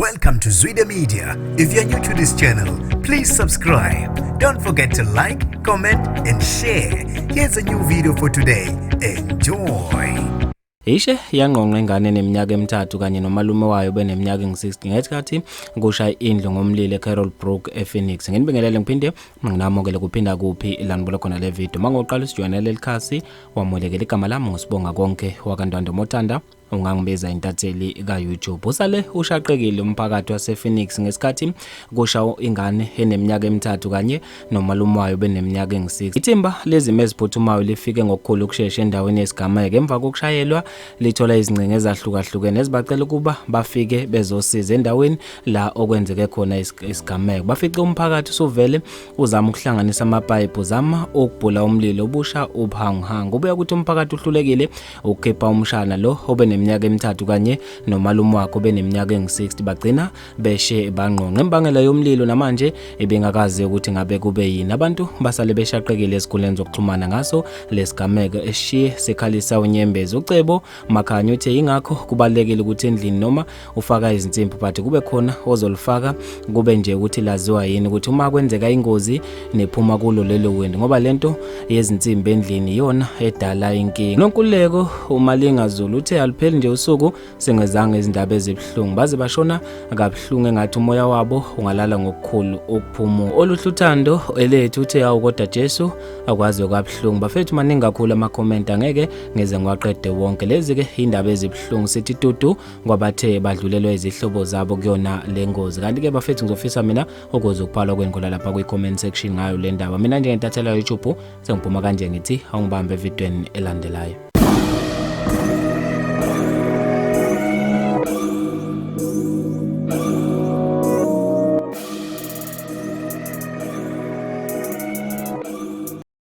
Welcome to Zwida Media. If you're new to this channel, please subscribe. Don't forget to like, comment and share. Here's a new video for today. Enjoy. Ishe yanqonqa ingane neminyaka emithathu kanye nomalume wayo beneminyaka engu-60 ngesikhathi kusha indlu ngomlilo eCarol Brook ePhoenix. Nginibingelele ngiphinde nginamukele kuphinda kuphi lanibula khona le video. Mangoqala sijoyinele elikhasi wamulekela igama lami ngusibonga konke wakandwando Mothanda. Ungangibiza intatheli ka YouTube. Usale ushaqekile umphakathi wasePhoenix ngesikhathi kusha ingane eneminyaka emithathu kanye nomalume wayo beneminyaka engu-60. Ithimba lezimo eziphuthumayo lifike ngokukhulu ukusheshsha endaweni yesigameko emva kokushayelwa lithola izingcingo ezahlukahlukene ezibacela ukuba bafike bezosiza endaweni la okwenzeke khona isigameko. Bafice umphakathi usuvele uzama ukuhlanganisa amapipe uzama ukubhula umlilo obusha ubhanguhangu. Ubuya ukuthi umphakathi uhlulekile ukukhipha umshana lo obeneminyaka emithathu kanye nomalume wakhe beneminyaka engu-60 bagcina Bashe Banqonqa. Imbangela yomlilo namanje ibingakazi ukuthi ngabe kube yini. Abantu basale beshaqekile esikhuleni zokuxhumana ngaso lesigameko eshiye sekhalisa unyembezi. Ucebo Makhanya uthe ingakho kubalekile ukuthi endlini noma ufaka izinsimbi but kube khona ozolifaka kube nje ukuthi laziwa yini ukuthi uma kwenzeka ingozi nephuma kulo lelo wendi ngoba lento yezinsimbi endlini yona edala inkinga. Nonkululeko uMalinga Zulu uthe alipheli nje usuku singezange izindaba ezibhlungu baze bashona kabuhlungu engathi umoya wabo ungalala ngokukhulu ukuphumula. Oluhluthando elethu uthe awu kodwa Jesu akwazi kabuhlungu. Bafethu maningi kakhulu ama comment angeke ngeze ngiwaqede wonke. Lezi ke indaba ezibhlungu sithi tutu kwabathe badlulelwe izihlobo zabo kuyona lengozi. Kanti ke bafethu ngizofisa mina ukuze ukuphala kwenkola lapha kwi comment section ngayo le ndaba. Mina nje ngentathela YouTube sengiphuma kanje ngithi awungibambe evidweni elandelayo.